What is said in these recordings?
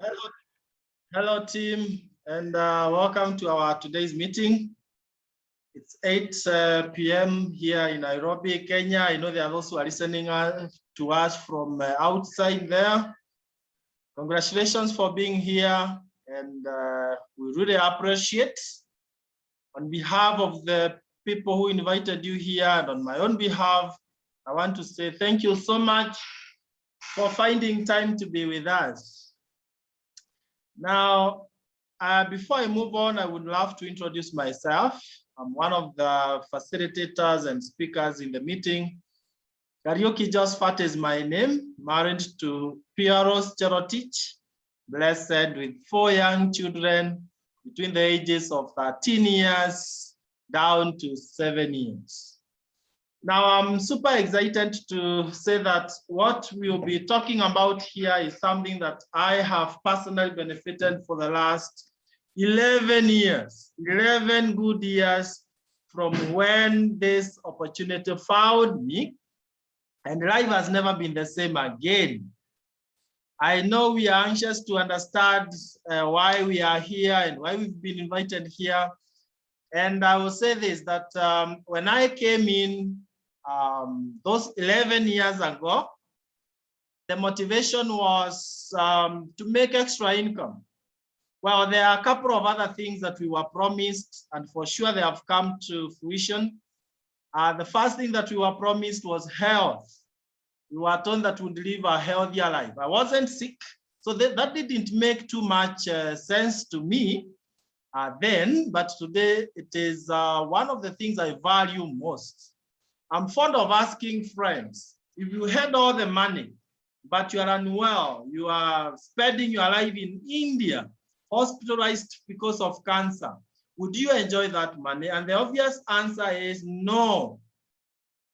Hello, hello team, and welcome to our today's meeting. It's 8 p.m. here in Nairobi, Kenya. I know there are those who are listening to us from outside there. Congratulations for being here, and we really appreciate. On behalf of the people who invited you here, and on my own behalf, I want to say thank you so much for finding time to be with us. Now, before I move on, I would love to introduce myself. I'm one of the facilitators and speakers in the meeting. Kariuki Josphat is my name, married to Piaros Cherotich, blessed with 4 young children between the ages of 13 years down to 7 years. Now, I'm super excited to say that what we'll be talking about here is something that I have personally benefited for the last 11 years, 11 good years from when this opportunity found me, and life has never been the same again. I know we are anxious to understand why we are here and why we've been invited here. And I will say this, that when I came in, those 11 years ago, the motivation was to make extra income. Well, there are a couple of other things that we were promised, and for sure they have come to fruition. The first thing that we were promised was health. We were told that we'd live a healthier life. I wasn't sick, so that didn't make too much sense to me then, but today it is one of the things I value most. I'm fond of asking friends, if you had all the money, but you are unwell, you are spending your life in India, hospitalized because of cancer, would you enjoy that money? And the obvious answer is no.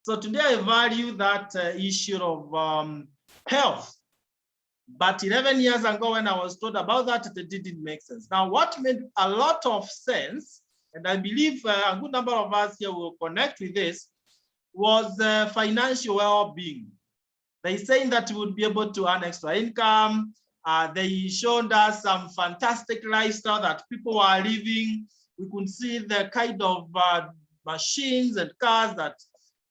So today I value that issue of health. But 11 years ago when I was told about that, it didn't make sense. Now, what made a lot of sense, and I believe a good number of us here will connect with this, was financial well-being. They saying that we would be able to earn extra income. They showed us some fantastic lifestyle that people are living. We could see the kind of machines and cars that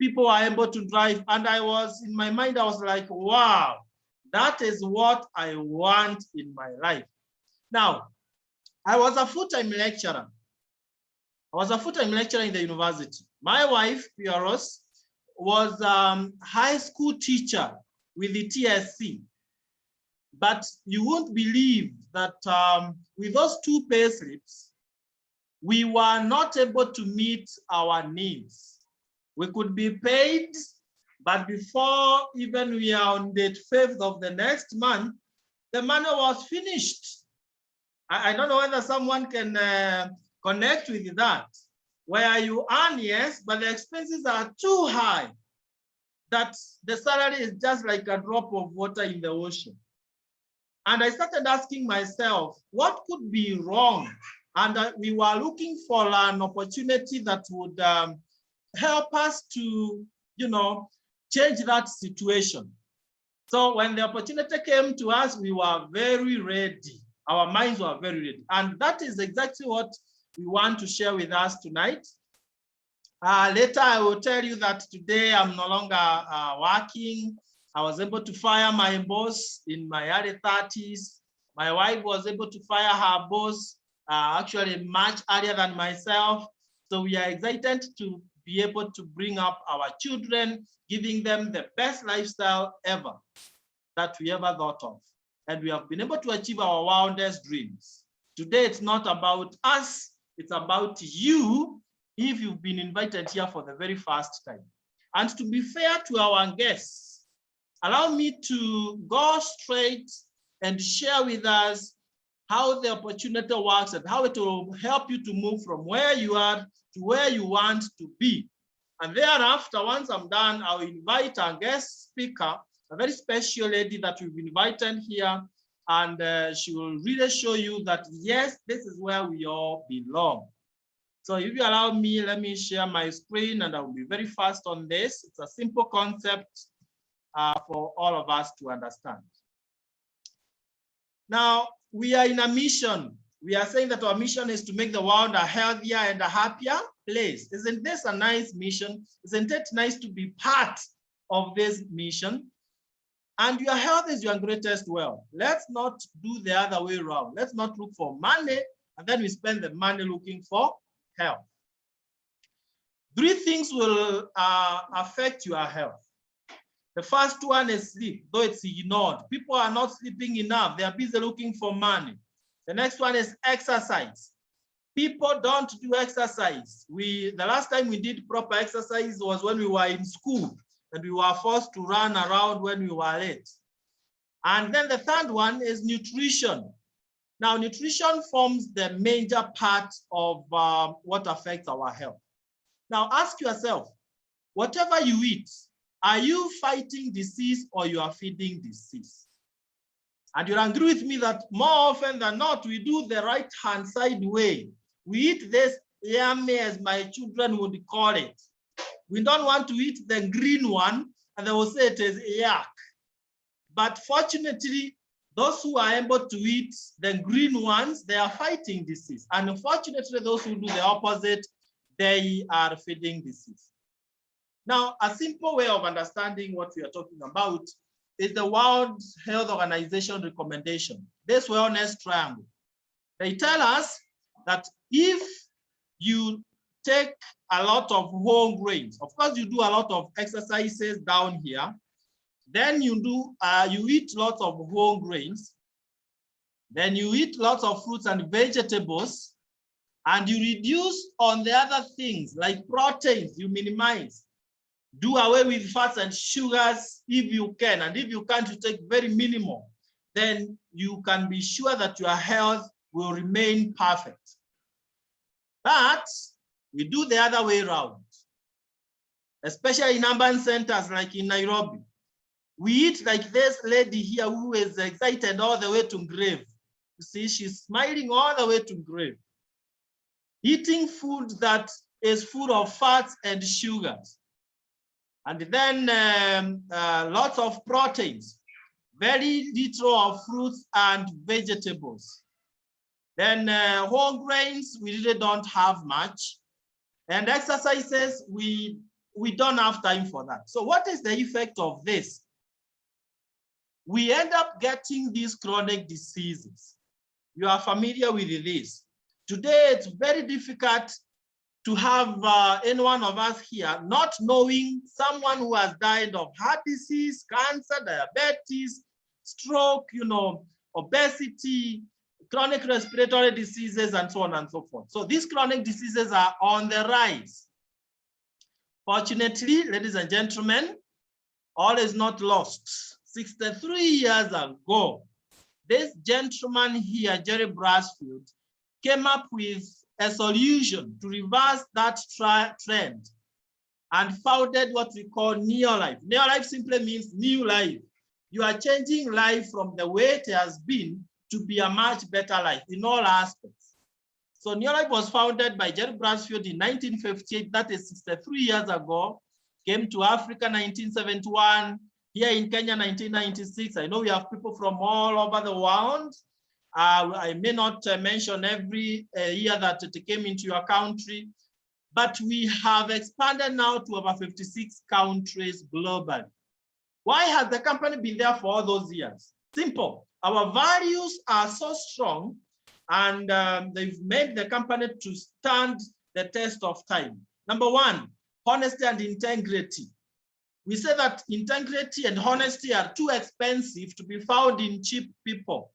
people are able to drive. And I was, in my mind, I was like, wow, that is what I want in my life. Now, I was a full-time lecturer. I was a full-time lecturer in the university. My wife, Piaros, was a high school teacher with the TSC. But you won't believe that with those 2 pay slips, we were not able to meet our needs. We could be paid, but before even we are on the 5th of the next month, the money was finished. I don't know whether someone can connect with that, where you earn, yes, but the expenses are too high, that the salary is just like a drop of water in the ocean. And I started asking myself, what could be wrong? And we were looking for an opportunity that would help us to, change that situation. So when the opportunity came to us, we were very ready. Our minds were very ready. And that is exactly what we want to share with us tonight. Later, I will tell you that today I'm no longer working. I was able to fire my boss in my early 30s. My wife was able to fire her boss actually much earlier than myself. So we are excited to be able to bring up our children, giving them the best lifestyle ever that we ever thought of. And we have been able to achieve our wildest dreams. Today, it's not about us, it's about you, if you've been invited here for the very first time. And to be fair to our guests, allow me to go straight and share with us how the opportunity works and how it will help you to move from where you are to where you want to be. And thereafter, once I'm done, I'll invite our guest speaker, a very special lady that we've invited here, and she will really show you that, yes, this is where we all belong. So if you allow me, let me share my screen, and I'll be very fast on this. It's a simple concept for all of us to understand. Now, we are in a mission. We are saying that our mission is to make the world a healthier and a happier place. Isn't this a nice mission? Isn't it nice to be part of this mission? And your health is your greatest wealth. Let's not do the other way around. Let's not look for money and then we spend the money looking for health. 3 things will affect your health. The first one is sleep, though it's ignored. People are not sleeping enough. They are busy looking for money. The next one is exercise. People don't do exercise. The last time we did proper exercise was when we were in school and we were forced to run around when we were late. And then the third one is nutrition. Now, nutrition forms the major part of what affects our health. Now, ask yourself, whatever you eat, are you fighting disease or you are feeding disease? And you'll agree with me that more often than not, we do the right-hand side way. We eat this yummy, as my children would call it. We don't want to eat the green one, and they will say it is yuck. But fortunately, those who are able to eat the green ones, they are fighting disease. And unfortunately, those who do the opposite, they are feeding disease. Now, a simple way of understanding what we are talking about is the World Health Organization recommendation, this wellness triangle. They tell us that if you take a lot of whole grains, of course you do a lot of exercises down here, then you eat lots of whole grains, then you eat lots of fruits and vegetables, and you reduce on the other things like proteins, you minimize. Do away with fats and sugars if you can, and if you can't, you take very minimal, then you can be sure that your health will remain perfect. But we do the other way around, especially in urban centers like in Nairobi. We eat like this lady here who is excited all the way to grave. You see, she's smiling all the way to grave. Eating food that is full of fats and sugars. And then lots of proteins, very little of fruits and vegetables. Then whole grains, we really don't have much. And exercises, we don't have time for that. So what is the effect of this? We end up getting these chronic diseases. You are familiar with this. Today, it's very difficult to have any one of us here not knowing someone who has died of heart disease, cancer, diabetes, stroke, obesity, chronic respiratory diseases, and so on and so forth. So these chronic diseases are on the rise. Fortunately, ladies and gentlemen, all is not lost. 63 years ago, this gentleman here, Jerry Brasfield, came up with a solution to reverse that trend and founded what we call Neolife. Neolife simply means new life. You are changing life from the way it has been to be a much better life in all aspects. So Neolife was founded by Jerry Brasfield in 1958, that is 63 years ago, came to Africa 1971, here in Kenya 1996. I know we have people from all over the world. I may not mention every year that it came into your country, but we have expanded now to over 56 countries globally. Why has the company been there for all those years? Simple. Our values are so strong and they've made the company to stand the test of time. Number one, honesty and integrity. We say that integrity and honesty are too expensive to be found in cheap people.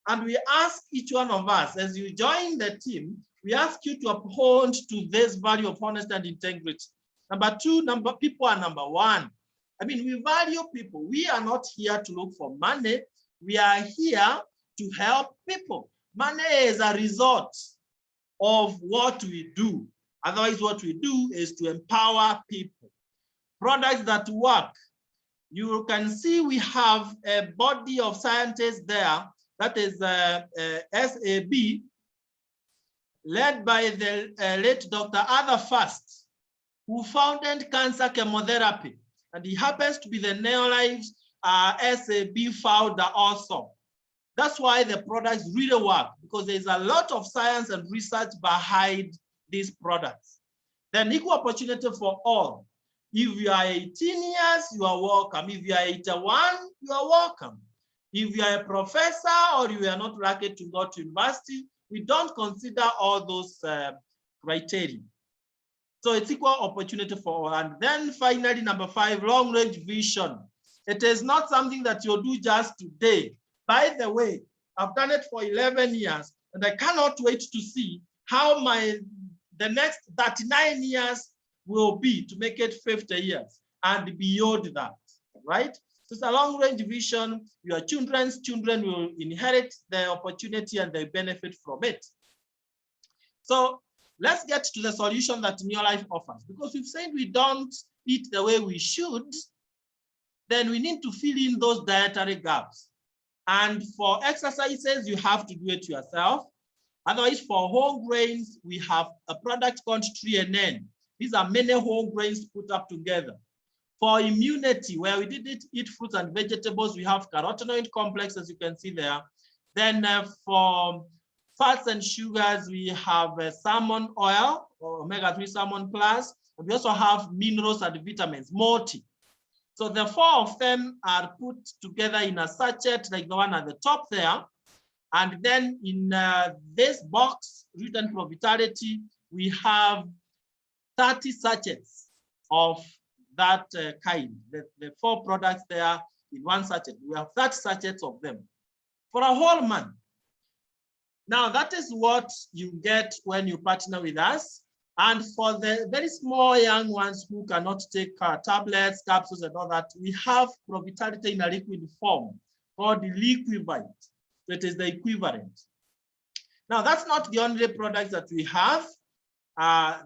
And we ask each one of us, as you join the team, we ask you to uphold to this value of honesty and integrity. Number two, people are number one. I mean, we value people. We are not here to look for money. We are here to help people. Money is a result of what we do. Otherwise, what we do is to empower people. Products that work. You can see we have a body of scientists there. That is SAB, led by the late Dr. Arthur Fast, who founded cancer chemotherapy. And he happens to be the Neolife's SAB founder also. That's why the products really work, because there's a lot of science and research behind these products. Then equal opportunity for all. If you are 18 years, you are welcome. If you are 81, you are welcome. If you are a professor or you are not lucky to go to university, we don't consider all those criteria. So it's equal opportunity for all. And then finally, number 5, long-range vision. It is not something that you'll do just today. By the way, I've done it for 11 years, and I cannot wait to see how the next 39 years will be to make it 50 years and beyond that, right? So it's a long-range vision. Your children's children will inherit the opportunity and they benefit from it. So let's get to the solution that Neolife offers. Because we've said we don't eat the way we should, then we need to fill in those dietary gaps. And for exercises, you have to do it yourself. Otherwise, for whole grains, we have a product called TreeNN. These are many whole grains put up together. For immunity, where we didn't eat fruits and vegetables, we have carotenoid complex, as you can see there. Then for fats and sugars, we have salmon oil, or omega-3 salmon plus. And we also have minerals and vitamins, multi. So the 4 of them are put together in a sachet, like the one at the top there. And then in this box, written for Vitality, we have 30 sachets of that kind. The 4 products there in one sachet. We have 30 sachets of them for a whole month. Now, that is what you get when you partner with us. And for the very small young ones who cannot take tablets, capsules, and all that, we have Provitality in a liquid form called the Liquivite. That is the equivalent. Now, that's not the only product that we have.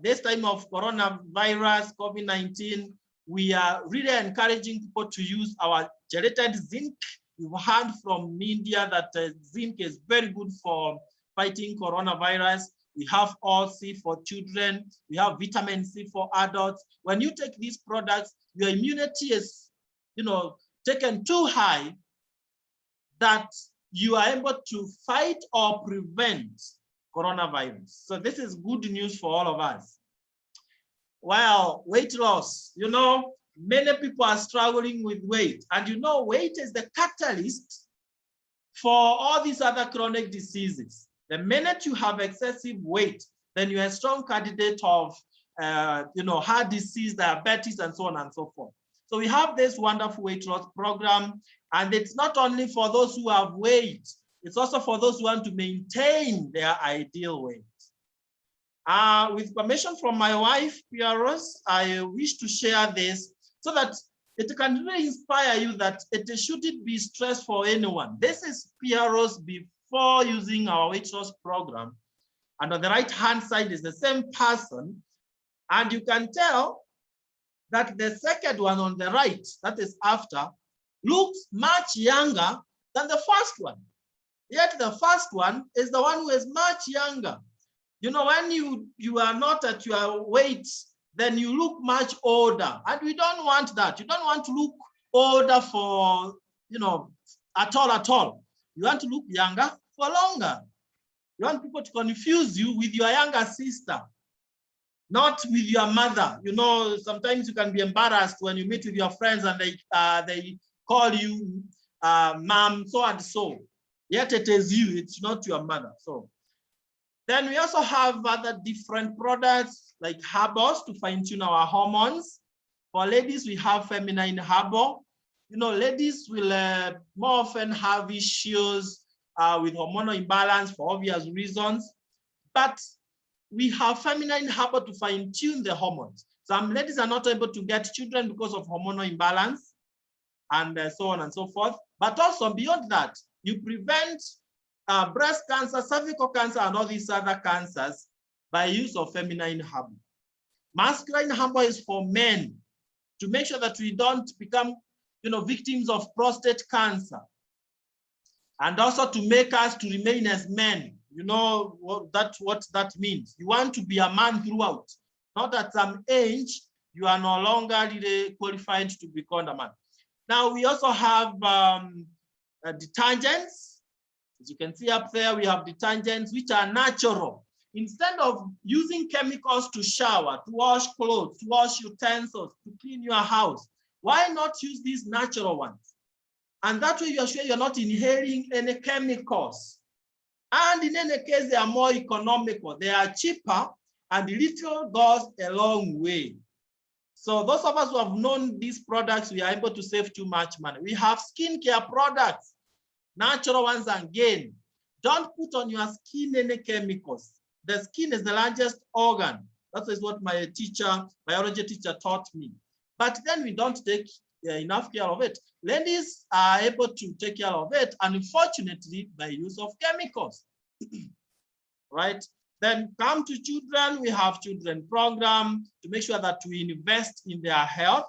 This time of coronavirus, COVID-19, we are really encouraging people to use our gelated zinc. We've heard from media that zinc is very good for fighting coronavirus. We have all C for children. We have vitamin C for adults. When you take these products, your immunity is, taken too high that you are able to fight or prevent coronavirus. So this is good news for all of us. Well, weight loss, many people are struggling with weight. And weight is the catalyst for all these other chronic diseases. The minute you have excessive weight, then you're a strong candidate of, heart disease, diabetes, and so on and so forth. So we have this wonderful weight loss program, and it's not only for those who have weight, it's also for those who want to maintain their ideal weight. With permission from my wife, Pieros, I wish to share this so that it can really inspire you that it shouldn't be stress for anyone. This is Pieros before using our weight loss program. And on the right-hand side is the same person. And you can tell that the second one on the right, that is after, looks much younger than the first one. Yet the first one is the one who is much younger. When you are not at your weight, then you look much older. And we don't want that. You don't want to look older for, at all. You want to look younger for longer. You want people to confuse you with your younger sister, not with your mother. Sometimes you can be embarrassed when you meet with your friends and they call you mom so and so. Yet it is you, it's not your mother. So then we also have other different products like herbals to fine-tune our hormones. For ladies, we have feminine herbal. Ladies will more often have issues with hormonal imbalance for obvious reasons, but we have feminine herbal to fine-tune the hormones. Some ladies are not able to get children because of hormonal imbalance and so on and so forth. But also beyond that, you prevent breast cancer, cervical cancer, and all these other cancers by use of feminine herbal. Masculine herbal is for men to make sure that we don't become, victims of prostate cancer, and also to make us to remain as men. What that means. You want to be a man throughout. Not at some age you are no longer really qualified to become a man. Now we also have detergents As you can see up there, we have detergents which are natural. Instead of using chemicals to shower, to wash clothes, to wash utensils, to clean your house, why not use these natural ones? And that way you are sure you're not inhaling any chemicals. And in any case, they are more economical. They are cheaper, and little goes a long way. So those of us who have known these products, we are able to save too much money. We have skincare products, natural ones again. Don't put on your skin any chemicals. The skin is the largest organ. That is what my biology teacher taught me. But then we don't take enough care of it. Ladies are able to take care of it, and unfortunately, by use of chemicals. Right? Then come to children, we have children program to make sure that we invest in their health.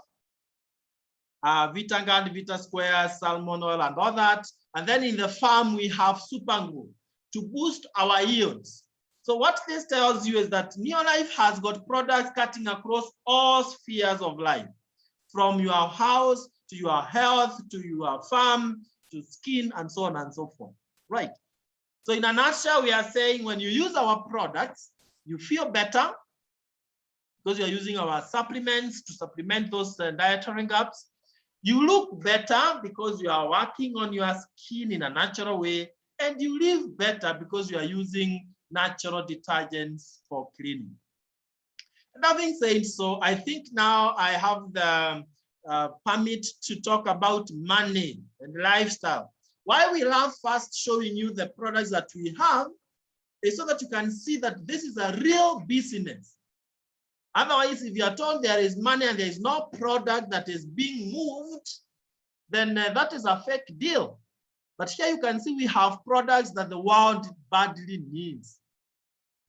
Vitagard, Vita Square, salmon oil, and all that. And then in the farm, we have Superglue to boost our yields. So what this tells you is that Neolife has got products cutting across all spheres of life, from your house to your health, to your farm, to skin, and so on and so forth. Right. So in a nutshell, we are saying when you use our products, you feel better because you're using our supplements to supplement those dietary gaps. You look better because you are working on your skin in a natural way, and you live better because you are using natural detergents for cleaning. And having said so, I think now I have the permit to talk about money and lifestyle. Why we love first showing you the products that we have is so that you can see that this is a real business. Otherwise, if you are told there is money and there is no product that is being moved, then that is a fake deal. But here you can see we have products that the world badly needs.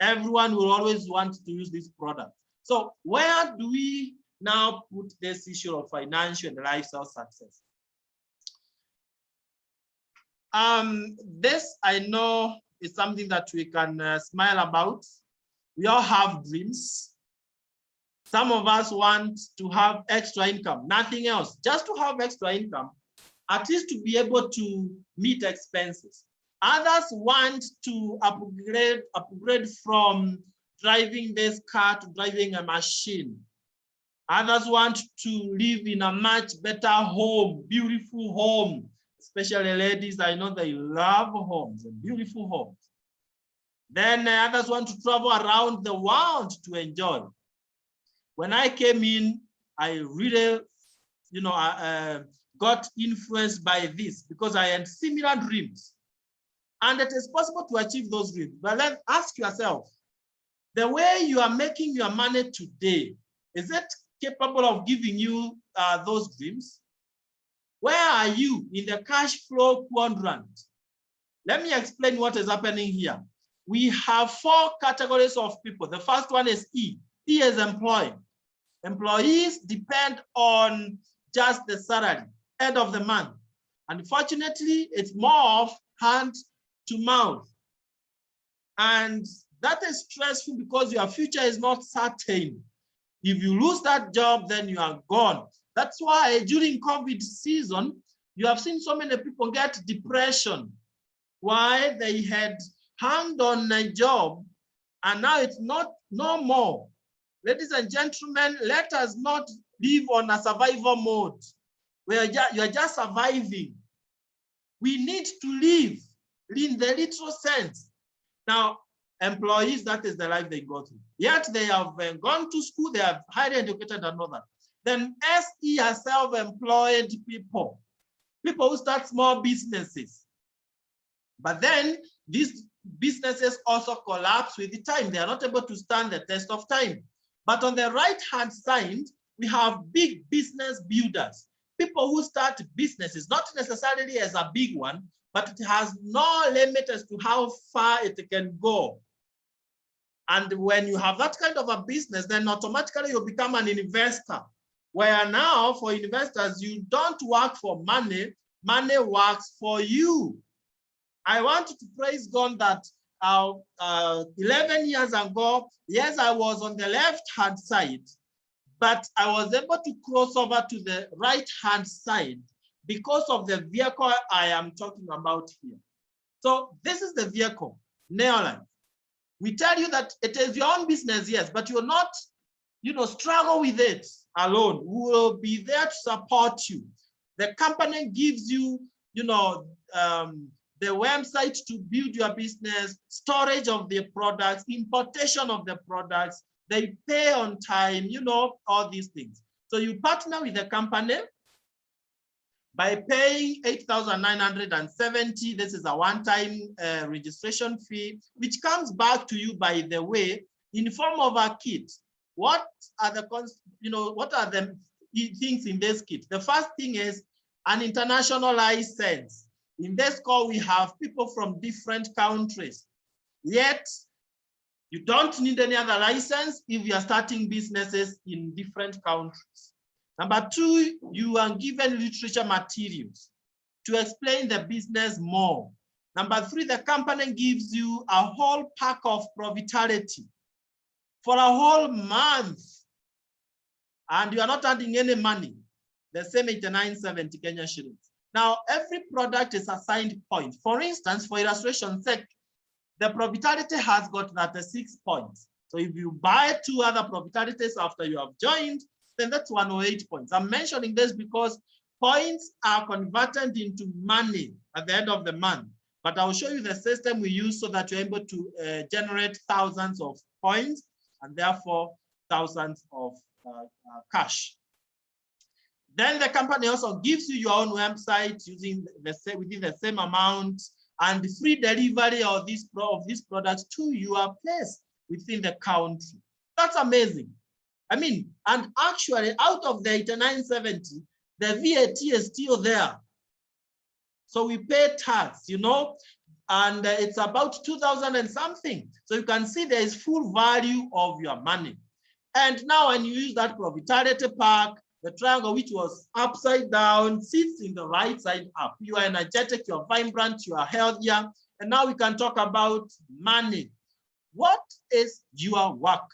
Everyone will always want to use this product. So where do we now put this issue of financial and lifestyle success? This I know is something that we can smile about. We all have dreams. Some of us want to have extra income, nothing else, just to have extra income, at least to be able to meet expenses. Others want to upgrade from driving this car to driving a machine. Others want to live in a much better home, beautiful home. Especially ladies, I know they love homes and beautiful homes. Then others want to travel around the world to enjoy. When I came in, I really, got influenced by this because I had similar dreams. And it is possible to achieve those dreams. But then ask yourself, the way you are making your money today, is it capable of giving you those dreams? Where are you in the cash flow quadrant? Let me explain what is happening here. We have 4 categories of people. The first one is E. E is employed. Employees depend on just the salary, end of the month. Unfortunately, it's more of hand to mouth. And that is stressful because your future is not certain. If you lose that job, then you are gone. That's why during COVID season, you have seen so many people get depression. Why? They had hung on a job and now it's no more. Ladies and gentlemen, let us not live on a survival mode where you are just surviving. We need to live in the literal sense. Now, employees, that is the life they go through. Yet they have gone to school, they are highly educated and all that. Then SE are self-employed people who start small businesses. But then these businesses also collapse with the time. They are not able to stand the test of time. But on the right-hand side, we have big business builders, people who start businesses, not necessarily as a big one, but it has no limit as to how far it can go. And when you have that kind of a business, then automatically you become an investor. Where now for investors, you don't work for money, money works for you. I want to praise God that 11 years ago, yes, I was on the left-hand side, but I was able to cross over to the right-hand side because of the vehicle I am talking about here. So this is the vehicle, Neolife. We tell you that it is your own business, yes, but you're not, struggle with it alone. We will be there to support you. The company gives you, the website to build your business, storage of the products, importation of the products, they pay on time, all these things. So you partner with the company by paying 8,970. This is a one-time registration fee, which comes back to you, by the way, in form of a kit. What are the things in this kit? The first thing is an international license. In this call, we have people from different countries. Yet, you don't need any other license if you are starting businesses in different countries. Number two, you are given literature materials to explain the business more. Number three, the company gives you a whole pack of Provitality for a whole month, and you are not adding any money, the same 8970 Kenya shillings. Now, every product is assigned points. For instance, for illustration's sake, the Provitality has got 36 points. So if you buy 2 other Provitalities after you have joined, then that's 108 points. I'm mentioning this because points are converted into money at the end of the month. But I'll show you the system we use so that you're able to generate thousands of points and therefore thousands of cash. Then the company also gives you your own website using within the same amount, and free delivery of these products to your place within the country. That's amazing. I mean, and actually out of the 8970, the VAT is still there. So we pay tax, and it's about 2,000 and something. So you can see there is full value of your money. And now when you use that Provitality pack, the triangle, which was upside down, sits in the right side up. You are energetic, you are vibrant, you are healthier. And now we can talk about money. What is your work?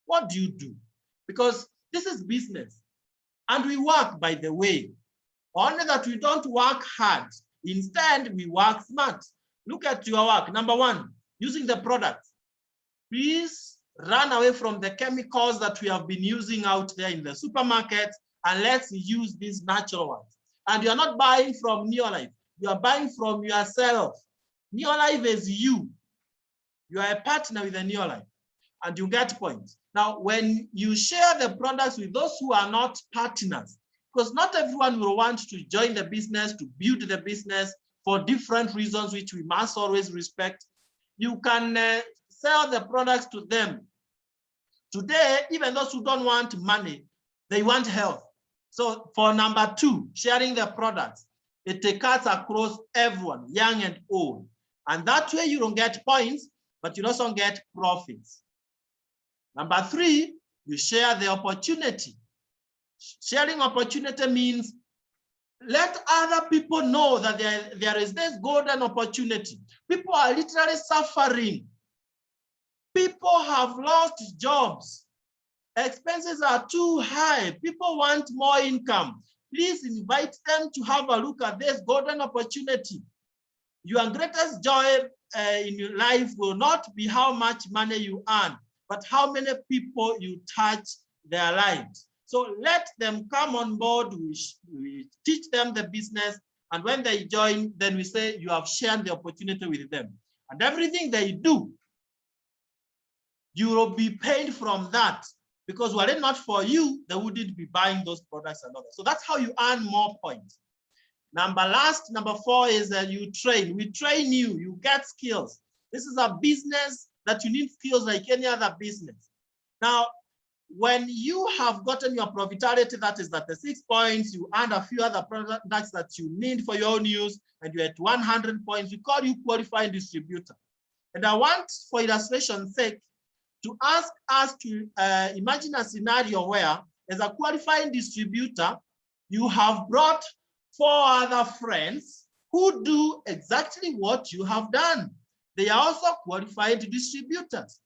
What do you do? Because this is business. And we work, by the way. Only that we don't work hard. Instead, we work smart. Look at your work. Number one, using the products. Please run away from the chemicals that we have been using out there in the supermarket, and let's use these natural ones. And you're not buying from Neolife. You are buying from yourself. Neolife is you. You are a partner with the Neolife, and you get points. Now, when you share the products with those who are not partners, because not everyone will want to join the business, to build the business for different reasons, which we must always respect, you can sell the products to them. Today, even those who don't want money, they want health. So for number two, sharing the products, it cuts across everyone, young and old. And that way you don't get points, but you also get profits. Number three, you share the opportunity. Sharing opportunity means let other people know that there is this golden opportunity. People are literally suffering. People have lost jobs. Expenses are too high. People want more income. Please invite them to have a look at this golden opportunity. Your greatest joy in your life will not be how much money you earn, but how many people you touch their lives. So let them come on board. We teach them the business. And when they join, then we say you have shared the opportunity with them. And everything they do, you will be paid from that, because were it not for you, they wouldn't be buying those products and others. So that's how you earn more points. Number four is that you train. We train you, you get skills. This is a business that you need skills like any other business. Now, when you have gotten your Provitality, that is at the 6 points, you earn a few other products that you need for your own use, and you're at 100 points, we call you qualified distributor. And I want, for illustration's sake, to ask us to imagine a scenario where, as a qualified distributor, you have brought 4 other friends who do exactly what you have done. They are also qualified distributors.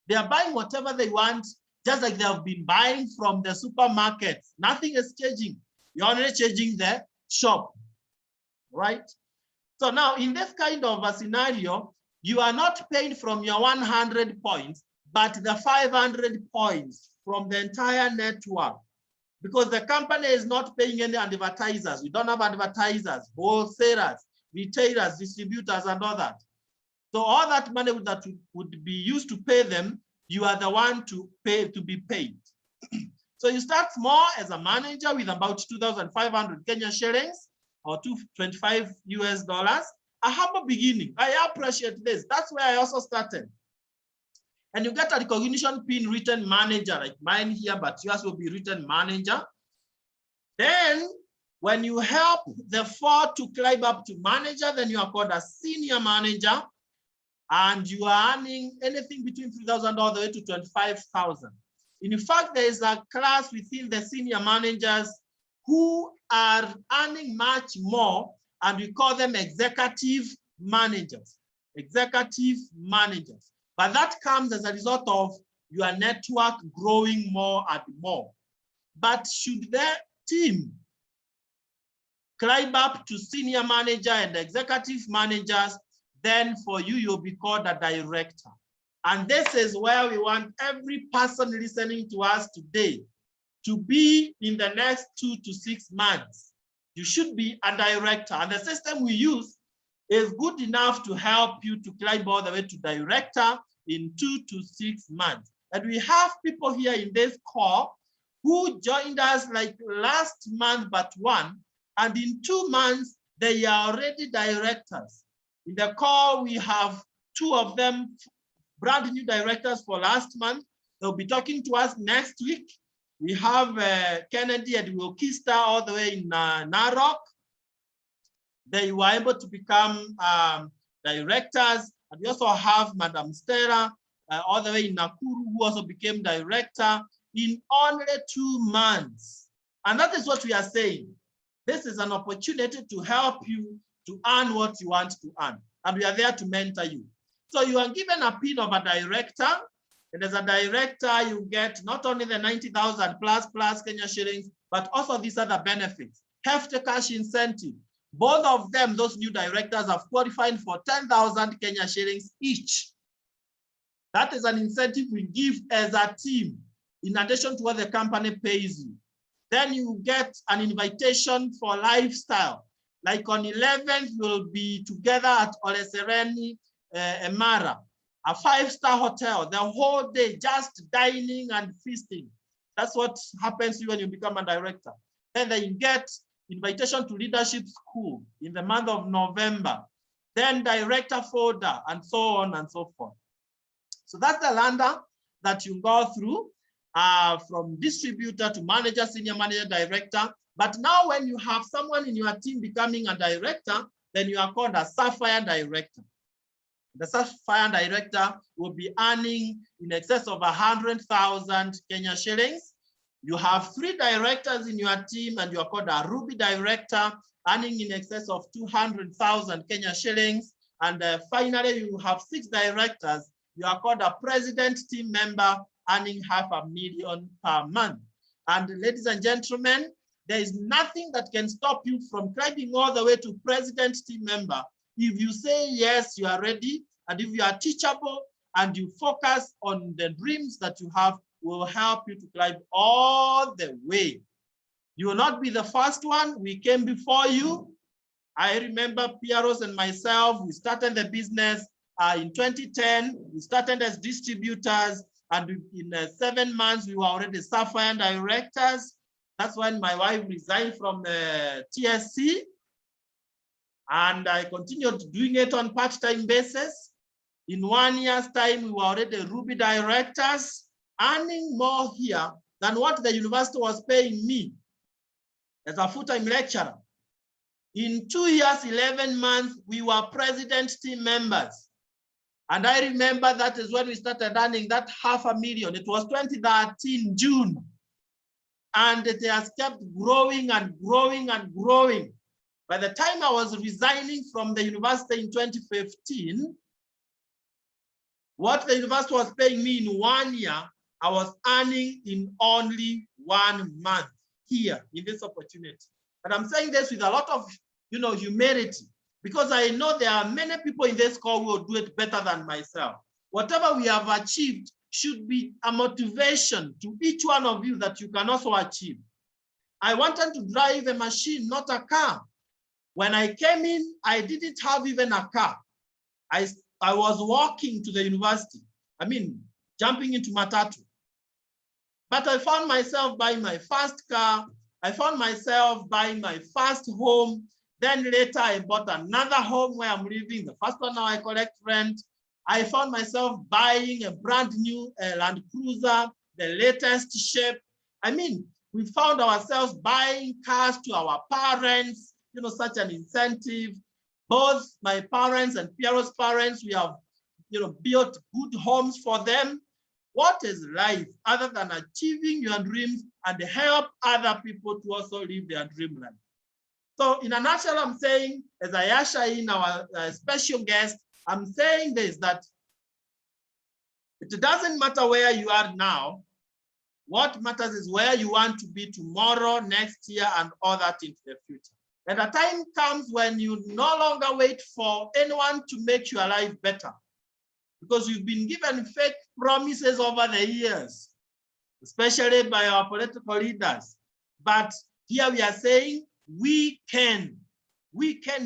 They are buying whatever they want, just like they have been buying from the supermarket. Nothing is changing. You're only changing the shop, right? So now in this kind of a scenario, you are not paying from your 100 points, but the 500 points from the entire network, because the company is not paying any advertisers. We don't have advertisers, wholesalers, retailers, distributors, and all that. So all that money that would be used to pay them, you are the one to be paid. So you start small as a manager with about 2,500 Kenya shillings or $225 US. A humble beginning. I appreciate this. That's where I also started. And you get a recognition pin written manager, like mine here, but yours will be written manager. Then when you help the 4 to climb up to manager, then you are called a senior manager, and you are earning anything between 3,000 all the way to 25,000. In fact, there is a class within the senior managers who are earning much more, and we call them executive managers. Executive managers. But that comes as a result of your network growing more and more. But should the team climb up to senior manager and executive managers, then for you, you'll be called a director. And this is where we want every person listening to us today to be in the next 2 to 6 months. You should be a director. And the system we use is good enough to help you to climb all the way to director in 2 to 6 months. And we have people here in this call who joined us like last month but one, and in 2 months, they are already directors. In the call, we have 2 of them, brand new directors for last month. They'll be talking to us next week. We have Kennedy and Wilkista all the way in Narok. They were able to become directors. And we also have Madam Stella all the way in Nakuru, who also became director in only 2 months. And that is what we are saying. This is an opportunity to help you to earn what you want to earn. And we are there to mentor you. So you are given a pin of a director. And as a director, you get not only the 90,000 plus Kenya shillings, but also these other benefits. Hefty cash incentive. Both of them, those new directors, have qualified for 10,000 Kenya shillings each. That is an incentive we give as a team, in addition to what the company pays you. Then you get an invitation for lifestyle. Like on 11th, we'll be together at Ole Sereni, Emara, a 5-star hotel, the whole day, just dining and feasting. That's what happens to you when you become a director. Then you get invitation to leadership school in the month of November, then director folder, and so on and so forth. So that's the ladder that you go through from distributor to manager, senior manager, director. But now when you have someone in your team becoming a director, then you are called a Sapphire director. The Sapphire director will be earning in excess of 100,000 Kenya shillings. You have 3 directors in your team, and you are called a Ruby director, earning in excess of 200,000 Kenya shillings. And finally, you have 6 directors. You are called a president team member, earning $500,000 per month. And ladies and gentlemen, there is nothing that can stop you from climbing all the way to president team member. If you say yes, you are ready, and if you are teachable and you focus on the dreams that you have, will help you to climb all the way. You will not be the first one. We came before you. I remember Pieros and myself, we started the business in 2010. We started as distributors, and in 7 months, we were already Sapphire directors. That's when my wife resigned from TSC. And I continued doing it on part-time basis. In 1 year's time, we were already Ruby directors, earning more here than what the university was paying me as a full-time lecturer. In 2 years, 11 months, we were president team members. And I remember that is when we started earning that $500,000. It was 2013, June. And it has kept growing and growing and growing. By the time I was resigning from the university in 2015, what the university was paying me in 1 year, I was earning in only 1 month here in this opportunity. And I'm saying this with a lot of humility, because I know there are many people in this call who will do it better than myself. Whatever we have achieved should be a motivation to each one of you that you can also achieve. I wanted to drive a machine, not a car. When I came in, I didn't have even a car. I was walking to the university. I mean, jumping into matatu. But I found myself buying my first car. I found myself buying my first home. Then later I bought another home where I'm living. The first one now I collect rent. I found myself buying a brand new Land Cruiser, the latest shape. I mean, we found ourselves buying cars to our parents, you know, such an incentive. Both my parents and Piero's parents, we have, you know, built good homes for them. What is life other than achieving your dreams and help other people to also live their dream life? So in a nutshell, I'm saying, as I usher in our special guest, I'm saying this, that it doesn't matter where you are now. What matters is where you want to be tomorrow, next year, and all that into the future. And a time comes when you no longer wait for anyone to make your life better, because you've been given fake promises over the years, especially by our political leaders. But here we are saying we can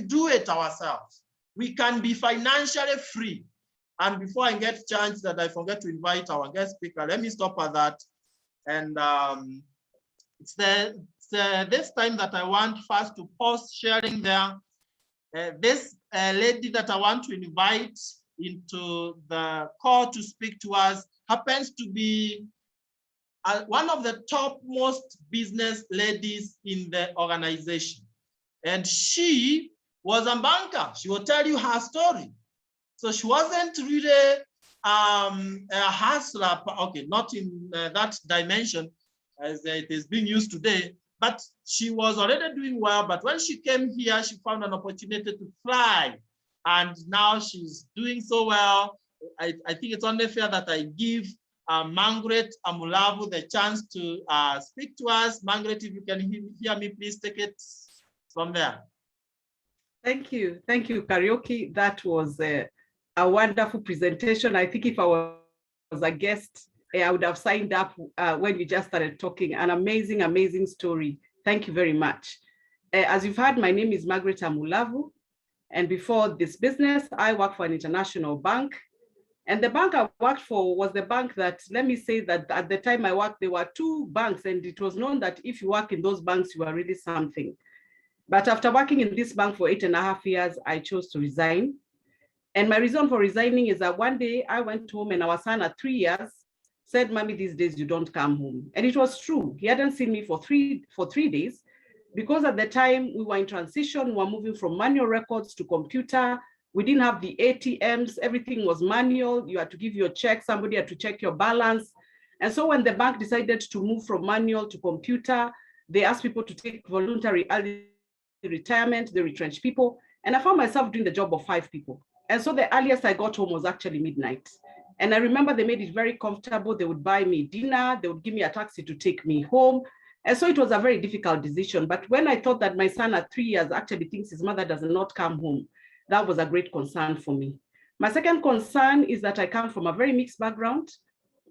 do it ourselves. We can be financially free. And before I get chance that I forget to invite our guest speaker, let me stop at that. And it's this time that I want first to pause sharing there. This lady that I want to invite into the call to speak to us happens to be one of the topmost business ladies in the organization. And she was a banker. She will tell you her story. So she wasn't really a hustler, okay, not in that dimension as it is being used today, but she was already doing well. But when she came here, she found an opportunity to fly. And now she's doing so well. I think it's only fair that I give Margaret Amulavu the chance to speak to us. Margaret, if you can hear me, please take it from there. Thank you, Kariuki. That was a wonderful presentation. I think if I was a guest, I would have signed up when you just started talking. An amazing, amazing story. Thank you very much. As you've heard, my name is Margaret Amulavu. And before this business, I worked for an international bank. And the bank I worked for was the bank that, let me say that at the time I worked, there were two banks, and it was known that if you work in those banks, you are really something. But after working in this bank for 8.5 years, I chose to resign. And my reason for resigning is that one day I went home and our son at 3 years said, "Mommy, these days you don't come home." And it was true. He hadn't seen me for three days, because at the time we were in transition, we were moving from manual records to computer. We didn't have the ATMs, everything was manual. You had to give your check, somebody had to check your balance. And so when the bank decided to move from manual to computer, they asked people to take voluntary early retirement, they retrenched people. And I found myself doing the job of 5 people. And so the earliest I got home was actually midnight. And I remember they made it very comfortable. They would buy me dinner, they would give me a taxi to take me home. And so it was a very difficult decision. But when I thought that my son at 3 years actually thinks his mother does not come home, that was a great concern for me. My second concern is that I come from a very mixed background.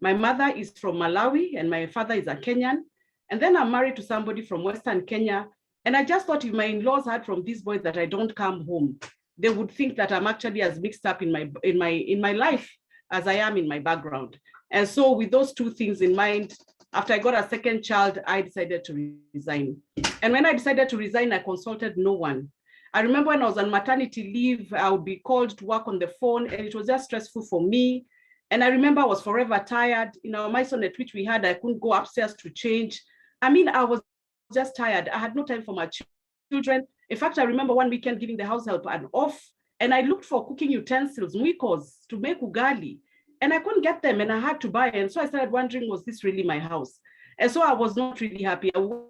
My mother is from Malawi and my father is a Kenyan. And then I'm married to somebody from Western Kenya. And I just thought if my in-laws heard from these boys that I don't come home, they would think that I'm actually as mixed up in my life as I am in my background. And so with those two things in mind, after I got a second child, I decided to resign. And when I decided to resign, I consulted no one. I remember when I was on maternity leave, I would be called to work on the phone, and it was just stressful for me. And I remember I was forever tired. You know, my son at which we had, I couldn't go upstairs to change. I mean, I was just tired. I had no time for my children. In fact, I remember one weekend giving the house help an off, and I looked for cooking utensils, mwikos, to make ugali, and I couldn't get them, and I had to buy. And so I started wondering, was this really my house? And so I was not really happy. I would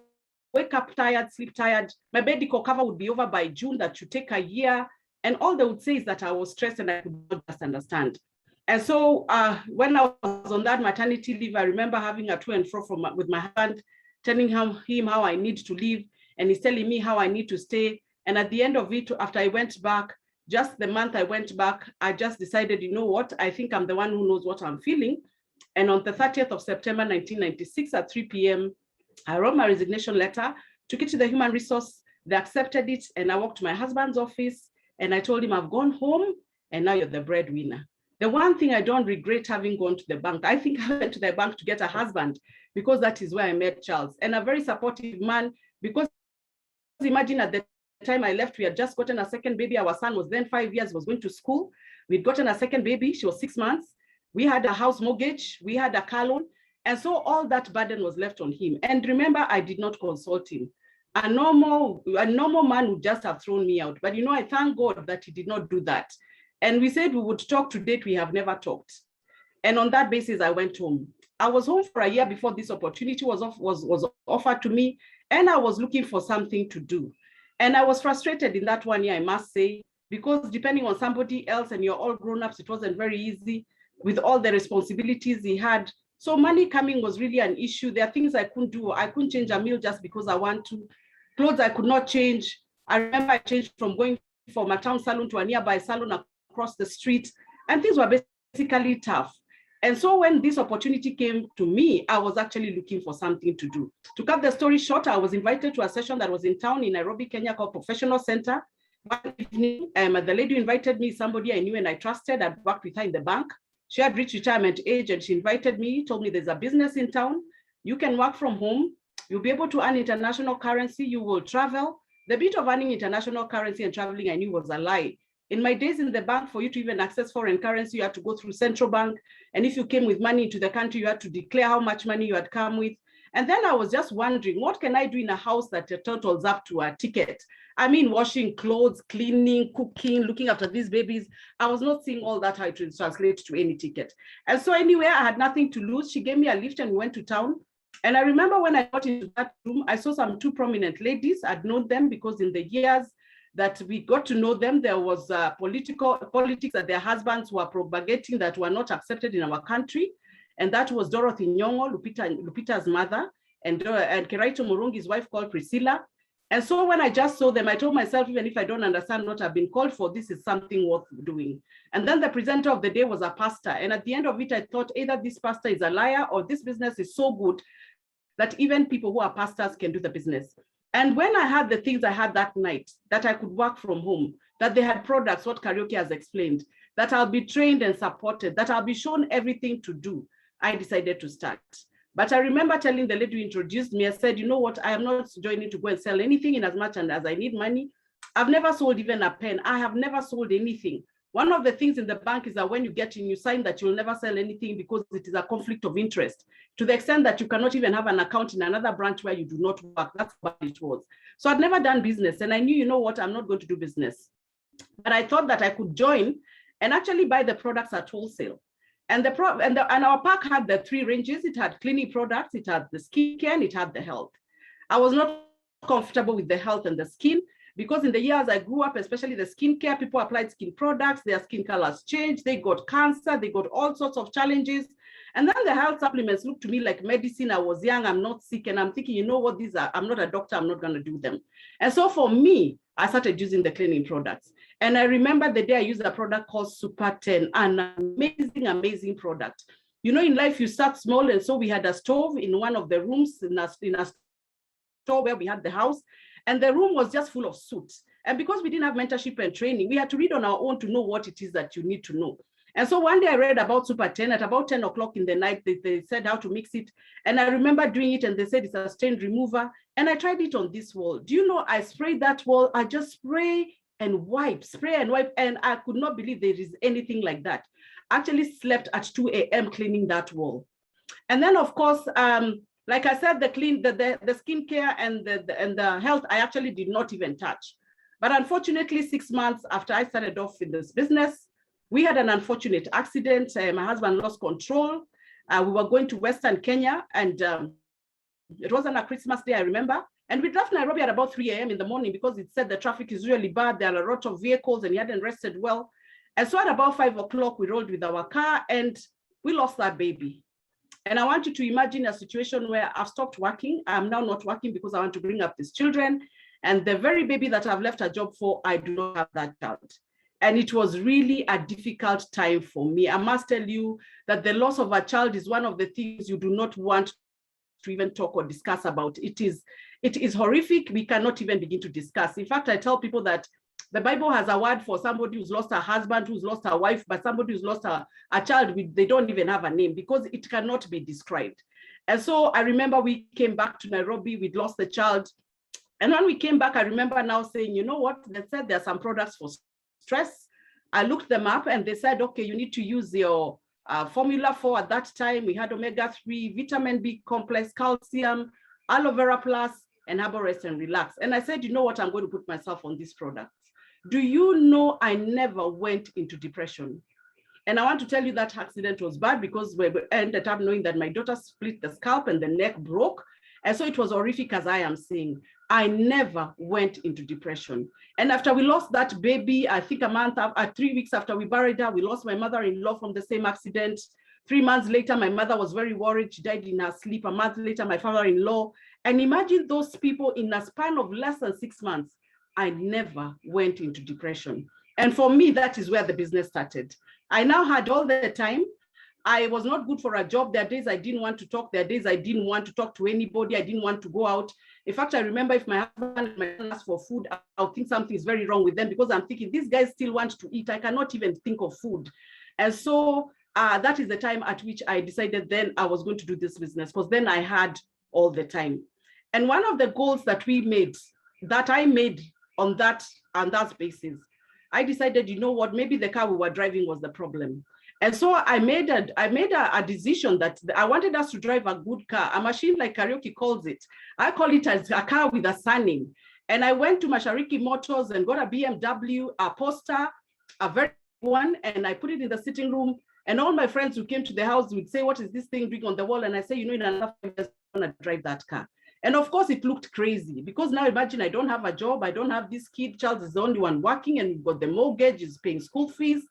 wake up tired, sleep tired. My medical cover would be over by June. That should take a year. And all they would say is that I was stressed and I could not just understand. And so when I was on that maternity leave, I remember having a to and fro with my husband, telling him how I need to leave. And he's telling me how I need to stay. And at the end of it, after I went back, just the month I went back, I just decided, you know what, I think I'm the one who knows what I'm feeling. And on the 30th of September, 1996 at 3 p.m., I wrote my resignation letter, took it to the human resource, they accepted it, and I walked to my husband's office, and I told him, I've gone home, and now you're the breadwinner. The one thing I don't regret having gone to the bank, I think I went to the bank to get a husband, because that is where I met Charles, and a very supportive man, because imagine at the time I left, we had just gotten a second baby. Our son was then 5 years, was going to school. We'd gotten a second baby, she was 6 months. We had a house mortgage, we had a car loan, and so all that burden was left on him. And remember, I did not consult him. A normal man would just have thrown me out. But you know, I thank God that he did not do that. And we said we would talk. To date, we have never talked. And on that basis, I went home. I was home for a year before this opportunity was offered to me, and I was looking for something to do. And I was frustrated in that 1 year, I must say, because depending on somebody else and you're all grown-ups, it wasn't very easy with all the responsibilities he had. So money coming was really an issue. There are things I couldn't do. I couldn't change a meal just because I want to. Clothes I could not change. I remember I changed from going from a town salon to a nearby salon across the street, and things were basically tough. And so when this opportunity came to me, I was actually looking for something to do. To cut the story short, I was invited to a session that was in town in Nairobi, Kenya, called Professional Center. One evening, the lady who invited me, somebody I knew and I trusted. I'd worked with her in the bank. She had reached retirement age, and she invited me, told me there's a business in town. You can work from home. You'll be able to earn international currency. You will travel. The bit of earning international currency and traveling I knew was a lie. In my days in the bank, for you to even access foreign currency, you had to go through central bank. And if you came with money into the country, you had to declare how much money you had come with. And then I was just wondering, what can I do in a house that totals up to a ticket? I mean, washing clothes, cleaning, cooking, looking after these babies. I was not seeing all that how it translates to any ticket. And so anyway, I had nothing to lose. She gave me a lift and we went to town. And I remember when I got into that room, I saw some two prominent ladies. I'd known them because in the years that we got to know them, there was politics that their husbands were propagating that were not accepted in our country. And that was Dorothy Nyong'o, Lupita's mother, and Keraito Murungi's wife called Priscilla. And so when I just saw them, I told myself, even if I don't understand what I've been called for, this is something worth doing. And then the presenter of the day was a pastor. And at the end of it, I thought either this pastor is a liar or this business is so good that even people who are pastors can do the business. And when I had the things I had that night, that I could work from home, that they had products, what Kariuki has explained, that I'll be trained and supported, that I'll be shown everything to do, I decided to start. But I remember telling the lady who introduced me, I said, you know what, I am not joining to go and sell anything in as much as I need money. I've never sold even a pen. I have never sold anything. One of the things in the bank is that when you get in, you sign that you'll never sell anything because it is a conflict of interest, to the extent that you cannot even have an account in another branch where you do not work. That's what it was. So I'd never done business. And I knew, you know what, I'm not going to do business. But I thought that I could join and actually buy the products at wholesale. And our pack had the three ranges. It had cleaning products, it had the skincare, and it had the health. I was not comfortable with the health and the skin because in the years I grew up, especially the skincare, people applied skin products, their skin colors changed, they got cancer, they got all sorts of challenges. And then the health supplements looked to me like medicine. I was young, I'm not sick, and I'm thinking, you know what, these are, I'm not a doctor, I'm not gonna do them. And so for me, I started using the cleaning products. And I remember the day I used a product called Super 10, an amazing, amazing product. You know, in life, you start small. And so we had a stove in one of the rooms in a store where we had the house. And the room was just full of soot. And because we didn't have mentorship and training, we had to read on our own to know what it is that you need to know. And so one day I read about Super 10 at about 10 o'clock in the night, they said how to mix it. And I remember doing it and they said it's a stain remover. And I tried it on this wall. Do you know, I sprayed that wall. I just spray and wipe. And I could not believe there is anything like that. I actually slept at 2 a.m. cleaning that wall. And then of course, like I said, the skincare and the health, I actually did not even touch. But unfortunately, 6 months after I started off in this business, we had an unfortunate accident. My husband lost control. We were going to Western Kenya, and it wasn't a Christmas day, I remember. And we left Nairobi at about 3 a.m. in the morning because it said the traffic is really bad. There are a lot of vehicles and he hadn't rested well. And so at about 5 o'clock, we rolled with our car and we lost that baby. And I want you to imagine a situation where I've stopped working. I'm now not working because I want to bring up these children. And the very baby that I've left a job for, I do not have that child. And it was really a difficult time for me. I must tell you that the loss of a child is one of the things you do not want to even talk or discuss about. It is horrific. We cannot even begin to discuss. In fact, I tell people that the Bible has a word for somebody who's lost a husband, who's lost a wife, but somebody who's lost a child, they don't even have a name because it cannot be described. And so I remember we came back to Nairobi, we'd lost the child. And when we came back, I remember now saying, you know what, they said there are some products for stress. I looked them up and they said, okay, you need to use your formula 4 at that time. We had omega-3, vitamin B complex, calcium, aloe vera plus, and herbal rest and relax. And I said, you know what, I'm going to put myself on these products. Do you know I never went into depression? And I want to tell you that accident was bad because we ended up knowing that my daughter split the scalp and the neck broke. And so it was horrific, as I am saying. I never went into depression. And after we lost that baby, I think 3 weeks after we buried her, we lost my mother-in-law from the same accident. 3 months later, my mother was very worried. She died in her sleep. A month later, my father-in-law. And imagine those people in a span of less than 6 months. I never went into depression. And for me, that is where the business started. I now had all the time. I was not good for a job. There are days I didn't want to talk. There are days I didn't want to talk to anybody. I didn't want to go out. In fact, I remember if my husband asked for food, I'll think something is very wrong with them because I'm thinking these guys still want to eat. I cannot even think of food. And so that is the time at which I decided then I was going to do this business because then I had all the time. And one of the goals that we made, that I made on that basis, I decided, you know what, maybe the car we were driving was the problem. And so I made a decision that I wanted us to drive a good car, a machine like Kariuki calls it. I call it as a car with a surname. And I went to Mashariki Motors and got a BMW, a Poster, a very one, and I put it in the sitting room. And all my friends who came to the house would say, what is this thing doing on the wall? And I say, you know, in another 5 years, I'm gonna drive that car. And of course, it looked crazy because now imagine I don't have a job. I don't have this kid. Charles is the only one working and we've got the mortgage, is paying school fees.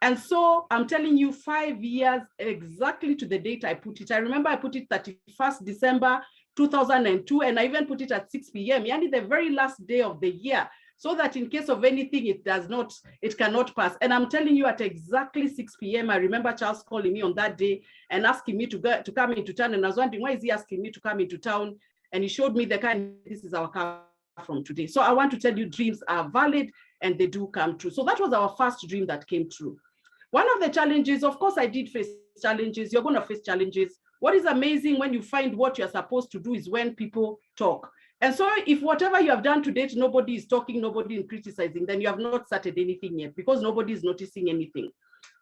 And so I'm telling you 5 years exactly to the date I put it. I remember I put it 31st December 2002, and I even put it at 6 p.m. Yani the very last day of the year, so that in case of anything, it cannot pass. And I'm telling you at exactly 6 p.m. I remember Charles calling me on that day and asking me to come into town. And I was wondering, why is he asking me to come into town? And he showed me the car, and this is our car from today. So I want to tell you, dreams are valid and they do come true. So that was our first dream that came true. One of the challenges, of course, I did face challenges. You're going to face challenges. What is amazing when you find what you're supposed to do is when people talk. And so if whatever you have done to date, nobody is talking, nobody is criticizing, then you have not started anything yet because nobody is noticing anything.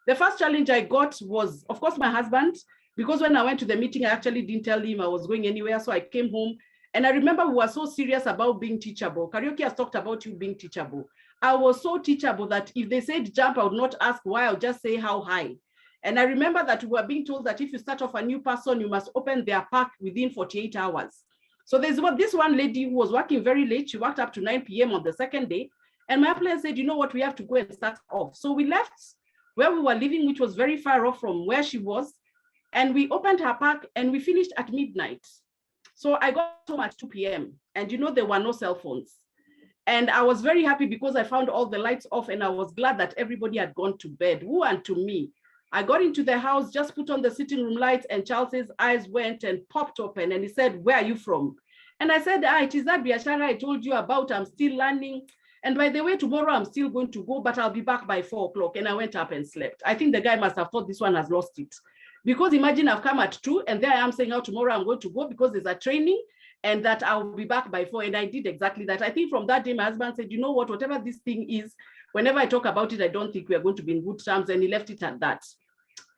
The first challenge I got was, of course, my husband, because when I went to the meeting, I actually didn't tell him I was going anywhere. So I came home and I remember we were so serious about being teachable. Kariuki has talked about you being teachable. I was so teachable that if they said jump, I would not ask why, I would just say how high. And I remember that we were being told that if you start off a new person, you must open their pack within 48 hours. So there's this one lady who was working very late. She worked up to 9 p.m. on the second day. And my plan said, you know what, we have to go and start off. So we left where we were living, which was very far off from where she was. And we opened her pack and we finished at midnight. So I got home at 2 p.m. and you know, there were no cell phones. And I was very happy because I found all the lights off and I was glad that everybody had gone to bed. Who and to me, I got into the house, just put on the sitting room lights and Charles's eyes went and popped open and he said, where are you from? And I said, it is that biashara I told you about. I'm still learning. And by the way, tomorrow I'm still going to go, but I'll be back by 4 o'clock. And I went up and slept. I think the guy must have thought this one has lost it. Because imagine I've come at 2 and there I am saying, tomorrow I'm going to go because there's a training and that I'll be back by 4. And I did exactly that. I think from that day, my husband said, you know what, whatever this thing is, whenever I talk about it, I don't think we are going to be in good terms. And he left it at that.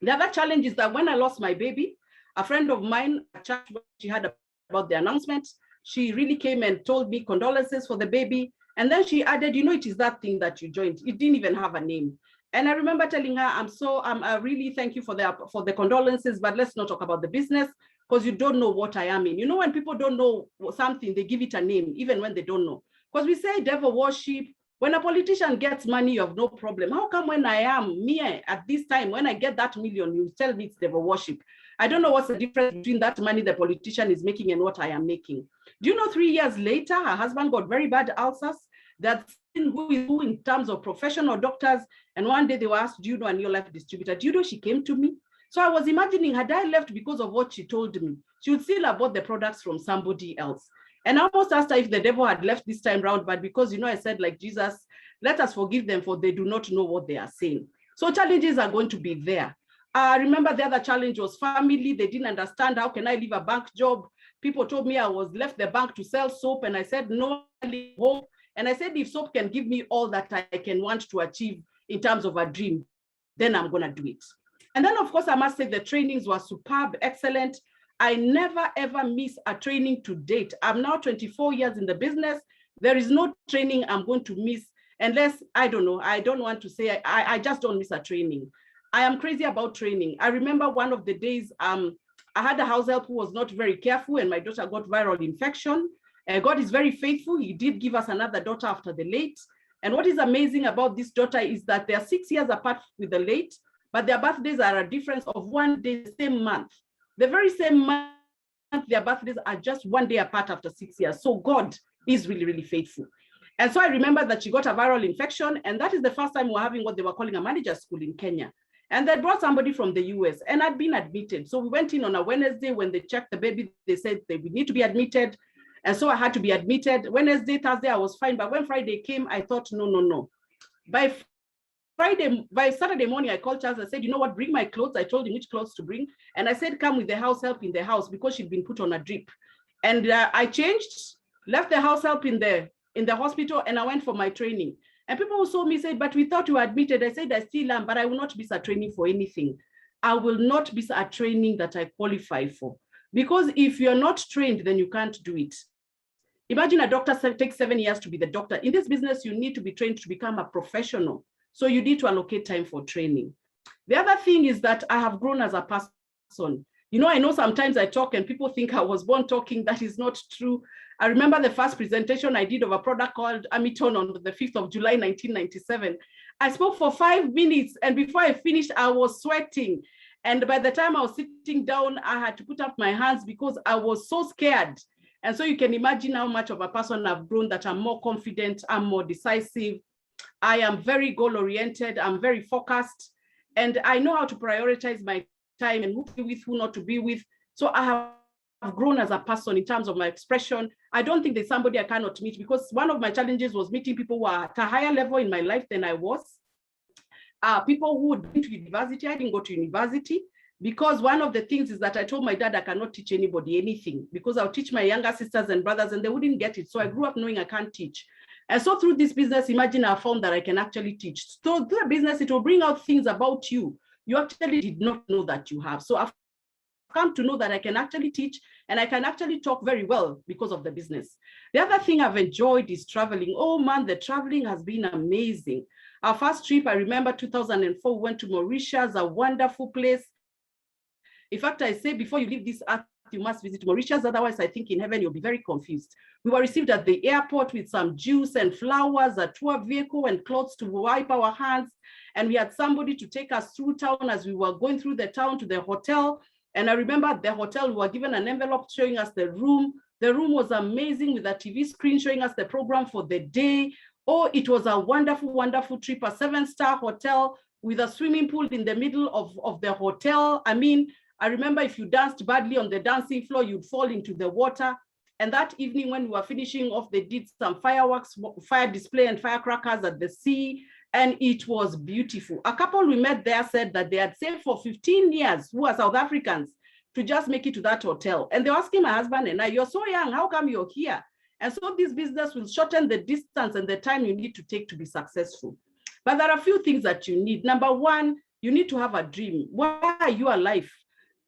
The other challenge is that when I lost my baby, a friend of mine at church, she heard about the announcement. She really came and told me condolences for the baby. And then she added, you know, it is that thing that you joined. It didn't even have a name. And I remember telling her, I really thank you for the condolences, but let's not talk about the business because you don't know what I am in. You know, when people don't know something, they give it a name, even when they don't know. Because we say devil worship. When a politician gets money, you have no problem. How come when I am me at this time, when I get that million, you tell me it's devil worship? I don't know what's the difference between that money the politician is making and what I am making. Do you know 3 years later, her husband got very bad ulcers? That's who is who in terms of professional doctors. And one day they were asked, do you know a new life distributor? Do you know she came to me? So I was imagining, had I left because of what she told me, she would still have bought the products from somebody else. And I almost asked her if the devil had left this time round, but because, I said, like Jesus, let us forgive them, for they do not know what they are saying. So challenges are going to be there. Remember, the other challenge was family. They didn't understand, how can I leave a bank job? People told me I was left the bank to sell soap, and I said, no, I leave home. And I said, if soap can give me all that I can want to achieve in terms of a dream, then I'm going to do it. And then, of course, I must say the trainings were superb, excellent. I never, ever miss a training to date. I'm now 24 years in the business. There is no training I'm going to miss unless, I don't know, I don't want to say, I just don't miss a training. I am crazy about training. I remember one of the days, I had a house help who was not very careful, and my daughter got viral infection. God is very faithful. He did give us another daughter after the late. And what is amazing about this daughter is that they are 6 years apart with the late, but their birthdays are a difference of 1 day, same month. The very same month, their birthdays are just 1 day apart after 6 years. So God is really, really faithful. And so I remember that she got a viral infection, and that is the first time we're having what they were calling a manager school in Kenya. And they brought somebody from the US, and I'd been admitted. So we went in on a Wednesday. When they checked the baby, they said they would need to be admitted. And so I had to be admitted. Wednesday, Thursday, I was fine. But when Friday came, I thought, no. By Saturday morning, I called Charles. I said, you know what, bring my clothes. I told him which clothes to bring. And I said, come with the house help in the house, because she'd been put on a drip. And I changed, left the house help in the hospital, and I went for my training. And people who saw me said, but we thought you were admitted. I said, I still am, but I will not miss a training for anything. I will not miss a training that I qualify for. Because if you're not trained, then you can't do it. Imagine a doctor takes 7 years to be the doctor. In this business, you need to be trained to become a professional. So you need to allocate time for training. The other thing is that I have grown as a person. I know sometimes I talk and people think I was born talking. That is not true. I remember the first presentation I did of a product called Amiton on the 5th of July, 1997. I spoke for 5 minutes, and before I finished, I was sweating. And by the time I was sitting down, I had to put up my hands because I was so scared. And so you can imagine how much of a person I've grown, that I'm more confident, I'm more decisive. I am very goal-oriented, I'm very focused, and I know how to prioritize my time and who to be with, who not to be with. So I have grown as a person in terms of my expression. I don't think there's somebody I cannot meet, because one of my challenges was meeting people who are at a higher level in my life than I was. People who would go to university. I didn't go to university, because one of the things is that I told my dad I cannot teach anybody anything, because I'll teach my younger sisters and brothers and they wouldn't get it. So I grew up knowing I can't teach. And so through this business, imagine I found that I can actually teach. So through the business, it will bring out things about you actually did not know that you have. So I've come to know that I can actually teach, and I can actually talk very well because of the business. The other thing I've enjoyed is traveling. Oh man, the traveling has been amazing. Our first trip, I remember 2004, we went to Mauritius, a wonderful place. In fact, I say before you leave this earth, you must visit Mauritius. Otherwise, I think in heaven, you'll be very confused. We were received at the airport with some juice and flowers, a tour vehicle and clothes to wipe our hands. And we had somebody to take us through town as we were going through the town to the hotel. And I remember at the hotel, we were given an envelope showing us the room. The room was amazing, with a TV screen showing us the program for the day. Oh, it was a wonderful, wonderful trip, a 7-star hotel with a swimming pool in the middle of the hotel. I mean, I remember if you danced badly on the dancing floor, you'd fall into the water. And that evening when we were finishing off, they did some fireworks, fire display and firecrackers at the sea. And it was beautiful. A couple we met there said that they had saved for 15 years, who are South Africans, to just make it to that hotel. And they were asking my husband and I, you're so young, how come you're here? And so this business will shorten the distance and the time you need to take to be successful. But there are a few things that you need. Number one, you need to have a dream. Why are you alive?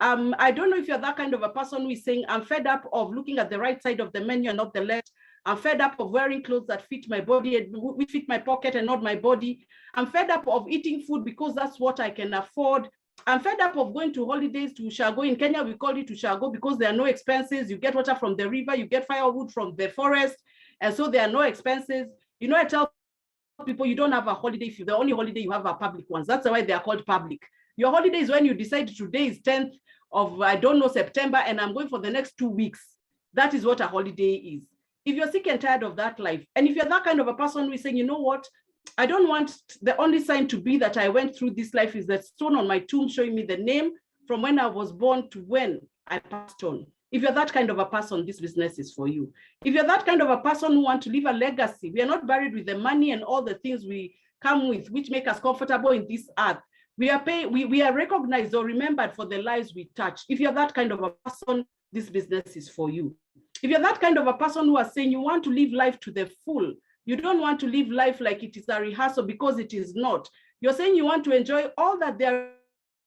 I don't know if you're that kind of a person who is saying, I'm fed up of looking at the right side of the menu and not the left. I'm fed up of wearing clothes that fit my body and fit my pocket and not my body. I'm fed up of eating food because that's what I can afford. I'm fed up of going to holidays to Ushago. In Kenya, we call it Ushago because there are no expenses. You get water from the river, you get firewood from the forest, and so there are no expenses. I tell people you don't have a holiday if the only holiday you have are public ones. That's why they are called public. Your holiday is when you decide today is 10th of, I don't know, September, and I'm going for the next 2 weeks. That is what a holiday is. If you're sick and tired of that life, and if you're that kind of a person who is saying, you know what, I don't want the only sign to be that I went through this life is that stone on my tomb showing me the name from when I was born to when I passed on. If you're that kind of a person, this business is for you. If you're that kind of a person who wants to leave a legacy, we are not buried with the money and all the things we come with, which make us comfortable in this earth. We are recognized or remembered for the lives we touch. If you're that kind of a person, this business is for you. If you're that kind of a person who are saying you want to live life to the full, you don't want to live life like it is a rehearsal, because it is not. You're saying you want to enjoy all that there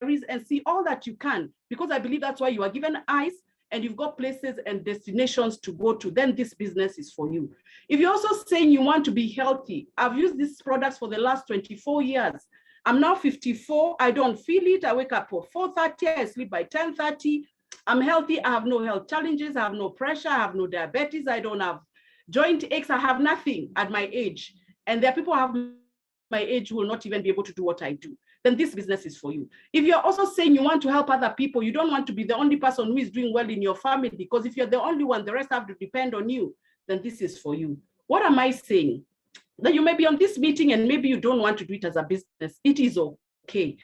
is and see all that you can, because I believe that's why you are given eyes and you've got places and destinations to go to, then this business is for you. If you're also saying you want to be healthy, I've used these products for the last 24 years. I'm now 54, I don't feel it. I wake up at 4:30, I sleep by 10:30. I'm healthy, I have no health challenges, I have no pressure, I have no diabetes, I don't have joint aches, I have nothing at my age. And there are people who have my age who will not even be able to do what I do. Then this business is for you. If you're also saying you want to help other people, you don't want to be the only person who is doing well in your family, because if you're the only one, the rest have to depend on you, then this is for you. What am I saying? That you may be on this meeting and maybe you don't want to do it as a business. It is okay.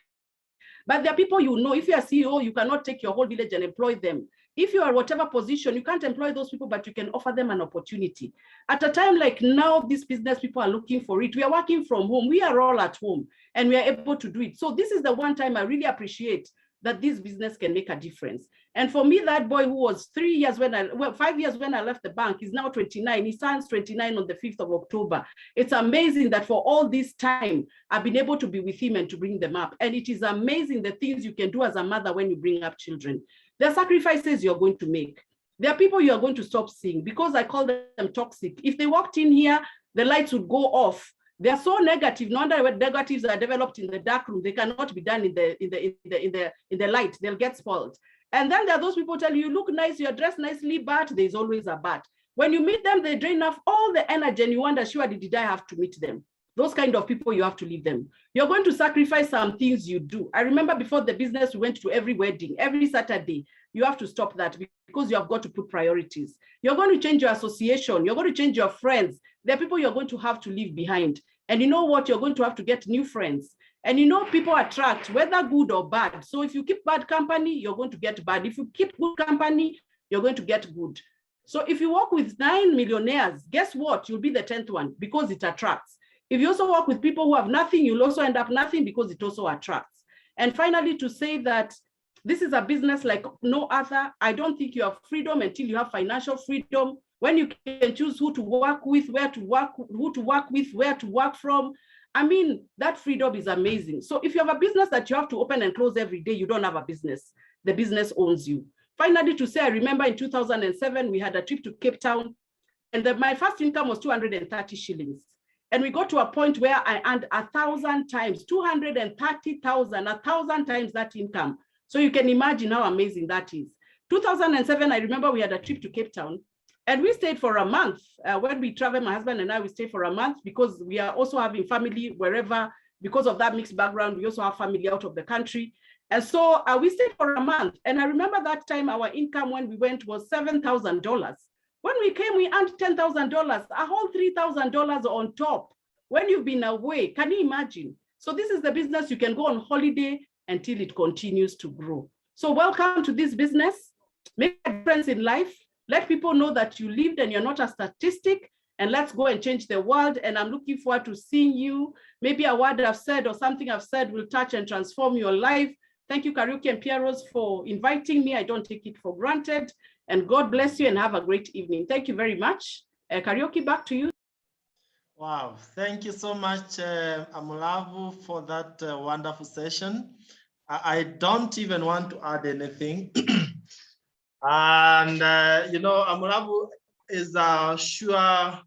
But there are people you know, if you're a CEO, you cannot take your whole village and employ them. If you are whatever position, you can't employ those people, but you can offer them an opportunity. At a time like now, these business people are looking for it. We are working from home. We are all at home and we are able to do it. So this is the one time I really appreciate that this business can make a difference. And for me, that boy who was 5 years when I left the bank is now 29. He turns 29 on the 5th of October. It's amazing that for all this time, I've been able to be with him and to bring them up. And it is amazing the things you can do as a mother when you bring up children. There are sacrifices you're going to make. There are people you're going to stop seeing, because I call them toxic. If they walked in here, the lights would go off. They're so negative. No wonder when negatives are developed in the dark room, they cannot be done in the light. They'll get spoiled. And then there are those people tell you, you look nice, you're dressed nicely, but there's always a but. When you meet them, they drain off all the energy and you wonder, surely did I have to meet them? Those kind of people, you have to leave them. You're going to sacrifice some things you do. I remember before the business, we went to every wedding, every Saturday. You have to stop that, because you have got to put priorities. You're going to change your association. You're going to change your friends. There are people you're going to have to leave behind. And you know what? You're going to have to get new friends. And you know, people attract, whether good or bad. So if you keep bad company, you're going to get bad. If you keep good company, you're going to get good. So if you work with 9 millionaires, guess what? You'll be the 10th one, because it attracts. If you also work with people who have nothing, you'll also end up nothing, because it also attracts. And finally, to say that this is a business like no other. I don't think you have freedom until you have financial freedom. When you can choose who to work with, where to work, who to work with, where to work from. I mean, that freedom is amazing. So if you have a business that you have to open and close every day, you don't have a business. The business owns you. Finally, to say, I remember in 2007, we had a trip to Cape Town, and my first income was 230 shillings. And we got to a point where I earned 1,000 times, 230,000, 1,000 times that income. So you can imagine how amazing that is. 2007, I remember we had a trip to Cape Town, and we stayed for a month. When we traveled, my husband and I, we stayed for a month, because we are also having family wherever. Because of that mixed background, we also have family out of the country. And so we stayed for a month. And I remember that time our income when we went was $7,000. When we came, we earned $10,000, a whole $3,000 on top. When you've been away, can you imagine? So this is the business you can go on holiday until it continues to grow. So welcome to this business. Make a difference in life. Let people know that you lived and you're not a statistic, and let's go and change the world. And I'm looking forward to seeing you. Maybe a word I've said or something I've said will touch and transform your life. Thank you, Kariuki and Pierrot, for inviting me. I don't take it for granted. And God bless you and have a great evening. Thank you very much. Kariuki, back to you. Wow, thank you so much, Amulavu, for that wonderful session. I don't even want to add anything. And, you know, Amulavu is a sure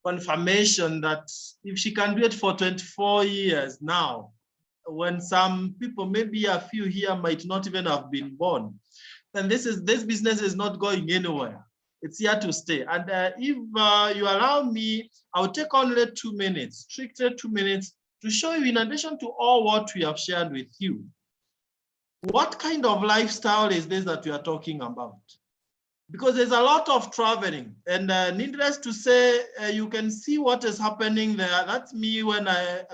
confirmation that if she can do it for 24 years now, when some people, maybe a few here might not even have been born, then this business is not going anywhere. It's here to stay. And if you allow me, I'll take only 2 minutes, strictly 2 minutes, to show you, in addition to all what we have shared with you, what kind of lifestyle is this that we are talking about? Because there's a lot of traveling, and needless to say, you can see what is happening there. That's me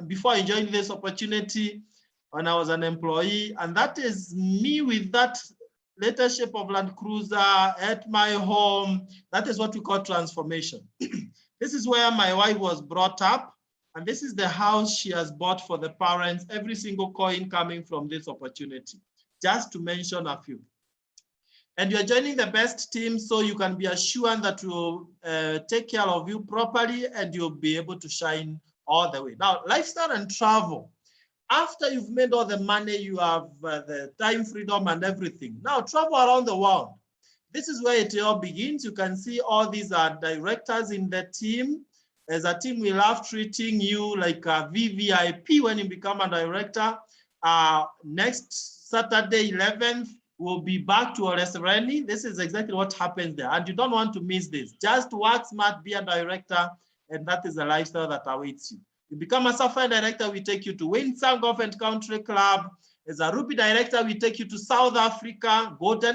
before I joined this opportunity, when I was an employee, and that is me with that leadership of Land Cruiser at my home. That is what we call transformation. This is where my wife was brought up, and this is the house she has bought for the parents, every single coin coming from this opportunity, just to mention a few. And you're joining the best team, so you can be assured that we'll take care of you properly and you'll be able to shine all the way. Now, lifestyle and travel. After you've made all the money, you have the time freedom and everything. Now, travel around the world. This is where it all begins. You can see all these are directors in the team. As a team, we love treating you like a VVIP when you become a director. Next Saturday, 11th, we'll be back to Oresreni. This is exactly what happens there. And you don't want to miss this. Just work smart, be a director, and that is the lifestyle that awaits you. You become a Sapphire director, we take you to Windsor Golf and Country Club. As a Ruby director, we take you to South Africa, Gold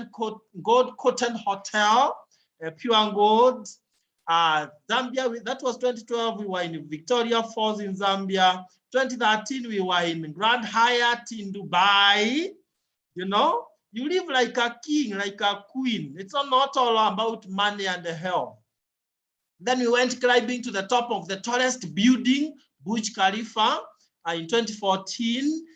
Cotton Hotel, Pure Gold. Zambia, that was 2012, we were in Victoria Falls in Zambia. 2013, we were in Grand Hyatt in Dubai. You know, you live like a king, like a queen. It's not all about money and health. Then we went climbing to the top of the tallest building, Burj Khalifa, in 2014.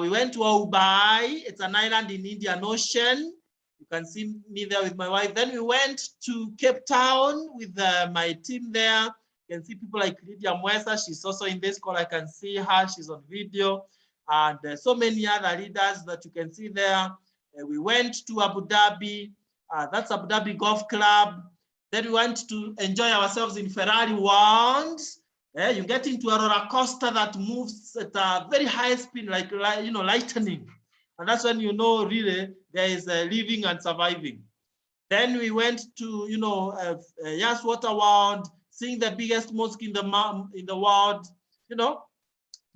We went to Dubai. It's an island in Indian Ocean. You can see me there with my wife. Then we went to Cape Town with my team there. You can see people like Lydia Mwesa. She's also in this call. I can see her. She's on video. And so many other leaders that you can see there. We went to Abu Dhabi. That's Abu Dhabi Golf Club. Then we went to enjoy ourselves in Ferrari World. You get into a roller coaster that moves at a very high speed, like lightning. And that's when you know really there is living and surviving. Then we went to Yas Water World, seeing the biggest mosque in the world.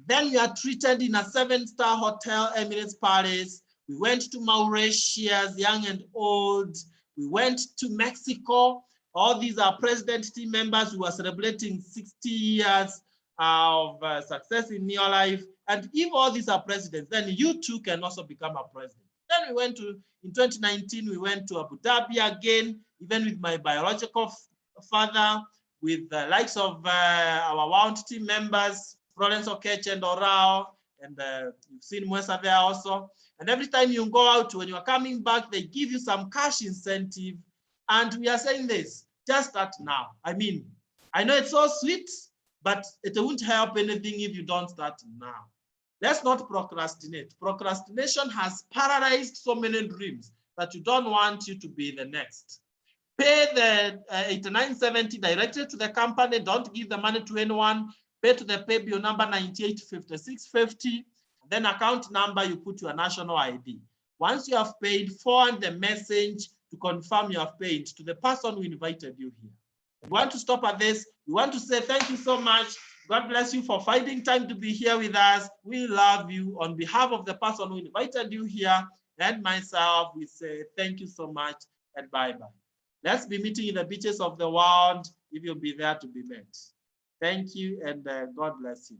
Then we are treated in a 7-star hotel, Emirates Palace. We went to Mauritius, young and old. We went to Mexico. All these are president team members who are celebrating 60 years of success in your life. And if all these are presidents, then you too can also become a president. Then we went to, in 2019, we went to Abu Dhabi again, even with my biological father, with the likes of our Wound team members, Florence Okech and Orao, and you've seen Mwesa there also. And every time you go out, when you're coming back, they give you some cash incentive. And we are saying this, just start now. I mean, I know it's so sweet, but it won't help anything if you don't start now. Let's not procrastinate. Procrastination has paralyzed so many dreams that you don't want you to be the next. Pay the 8970 directly to the company. Don't give the money to anyone. Pay to the pay bill number 985650. Then account number, you put your national ID. Once you have paid, forward the message to confirm you have paid to the person who invited you here. We want to stop at this. We want to say thank you so much. God bless you for finding time to be here with us. We love you. On behalf of the person who invited you here and myself, we say thank you so much and bye-bye. Let's be meeting in the beaches of the world if you'll be there to be met. Thank you and God bless you.